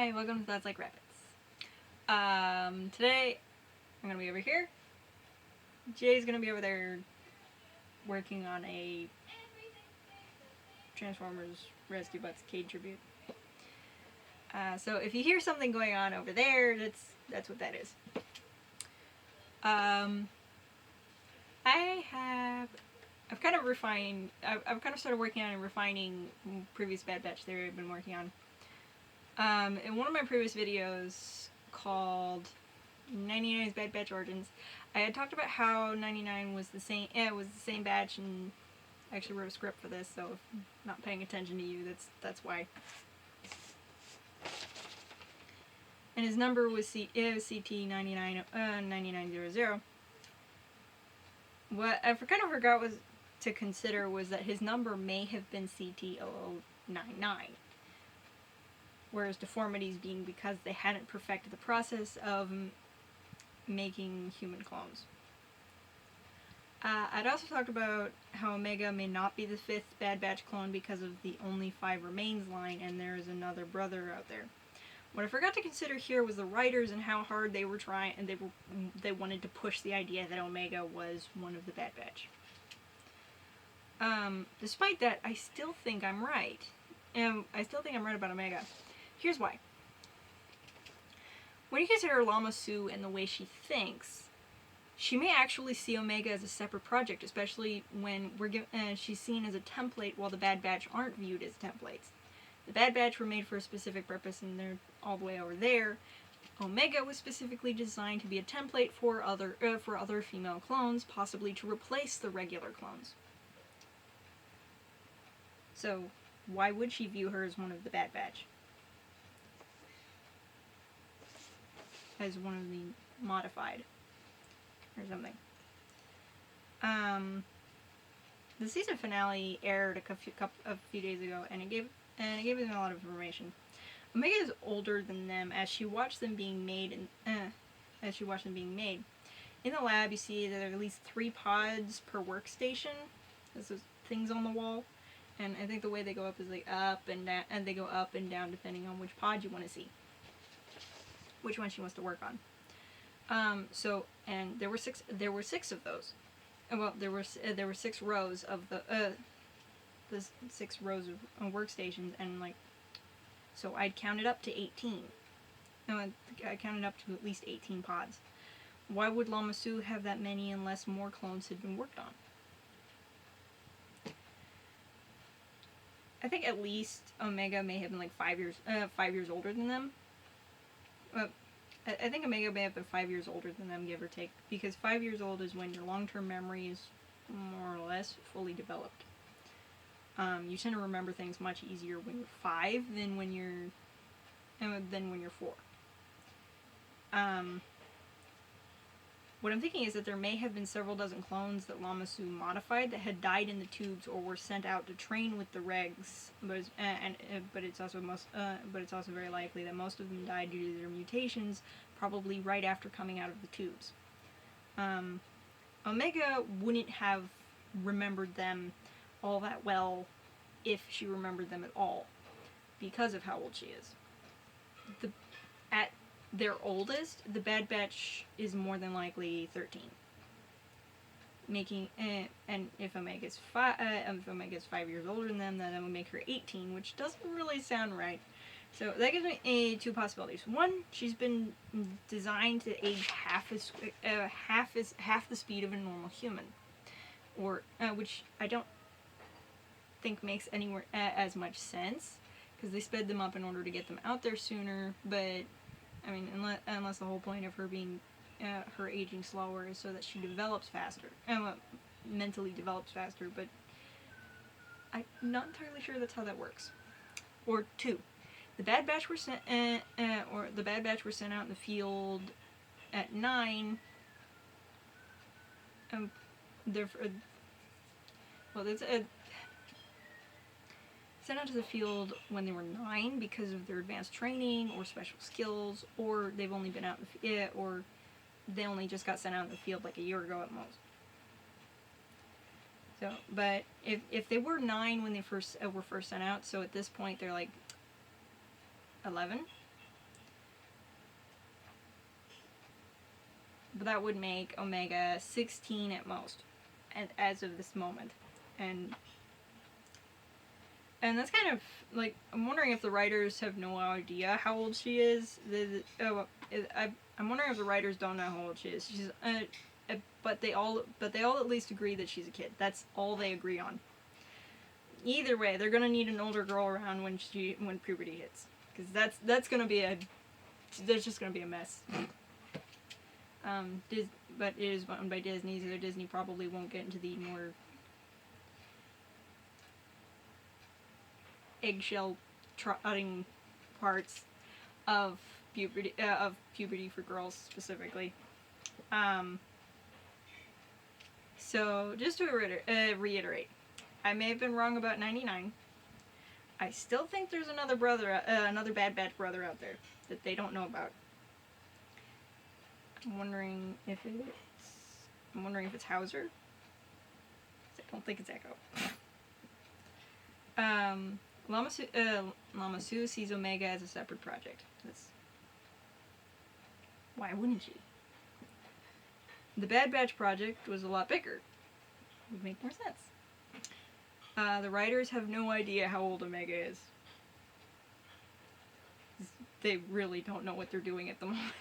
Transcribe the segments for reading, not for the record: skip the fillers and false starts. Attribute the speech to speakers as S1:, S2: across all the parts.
S1: Hi, welcome to That's Like Rabbits. Today I'm gonna be over here. Jay's gonna be over there working on a Transformers Rescue Bots Cade tribute. So if you hear something going on over there, that's what that is. I've kind of started working on and refining previous Bad Batch theory I've been working on. In one of my previous videos called 99's Bad Batch Origins, I had talked about how 99 was the same batch, and I actually wrote a script for this, so if I'm not paying attention to you, that's why. And his number was CT9900. What I kind of forgot to consider was that his number may have been CT0099. Whereas deformities being because they hadn't perfected the process of making human clones. I'd also talked about how Omega may not be the 5th Bad Batch clone because of the only 5 remains line, and there is another brother out there. What I forgot to consider here was the writers and how hard they were trying, and they wanted to push the idea that Omega was one of the Bad Batch. Despite that, I still think I'm right. I still think I'm right about Omega. Here's why. When you consider Lama Su and the way she thinks, she may actually see Omega as a separate project, especially when she's seen as a template while the Bad Batch aren't viewed as templates. The Bad Batch were made for a specific purpose and they're all the way over there. Omega was specifically designed to be a template for other female clones, possibly to replace the regular clones. So, why would she view her as one of the Bad Batch? As one of the modified, or something. The season finale aired a few days ago, and it gave them a lot of information. Omega is older than them as she watched them being made, In the lab, you see that there are at least 3 pods per workstation. There's those things on the wall, and I think the way they go up is like up and down, and they go up and down depending on which pod you want to see. Which one she wants to work on. And there were 6 of those. Well, there were 6 rows of the 6 rows of workstations, and so I'd counted up to 18. No, I counted up to at least 18 pods. Why would Lama Su have that many unless more clones had been worked on? I think at least Omega may have been 5 years older than them. I think Omega may have been 5 years older than them, give or take, because 5 years old is when your long-term memory is more or less fully developed. You tend to remember things much easier when you're 5 than when you're 4. What I'm thinking is that there may have been several dozen clones that Lama Su modified that had died in the tubes or were sent out to train with the regs, but it's also very likely that most of them died due to their mutations, probably right after coming out of the tubes. Omega wouldn't have remembered them all that well if she remembered them at all, because of how old she is. At their oldest, the Bad Batch is more than likely 13. And if Omega's 5 years older than them, then that would make her 18, which doesn't really sound right. So that gives me 2 possibilities. One, she's been designed to age half the speed of a normal human, or which I don't think makes anywhere as much sense, because they sped them up in order to get them out there sooner. But I mean, unless the whole point of her being her aging slower is so that she develops faster, mentally develops faster. But I'm not entirely sure that's how that works. Or 2, the Bad Batch were sent out in the field at 9. Sent out to the field when they were 9 because of their advanced training or special skills, or they've only been out or they only just got sent out in the field a year ago at most. So, but if they were 9 when they were first sent out, so at this point they're 11. but that would make Omega 16 at most, and as of this moment, and that's kind of like, I'm wondering if the writers have no idea how old she is. I'm wondering if the writers don't know how old she is. She's but they all at least agree that she's a kid. That's all they agree on. Either way, they're gonna need an older girl around when puberty hits, because that's gonna be there's just gonna be a mess. But it is owned by Disney, so Disney probably won't get into the more eggshell trotting parts of puberty for girls specifically. So just to reiterate, I may have been wrong about 99. I still think there's another Bad Batch brother out there that they don't know about. I'm wondering if it's Hauser. I don't think it's Echo. Lama Su sees Omega as a separate project. Why wouldn't she? The Bad Batch project was a lot bigger. It would make more sense. The writers have no idea how old Omega is. They really don't know what they're doing at the moment.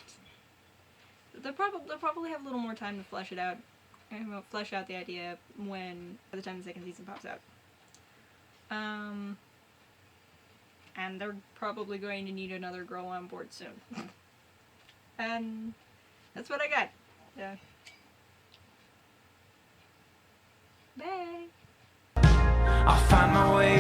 S1: They'll probably have a little more time to flesh it out, and flesh out the idea by the time the second season pops out. And they're probably going to need another girl on board soon. And that's what I got. Yeah. Bye.
S2: I'll find my way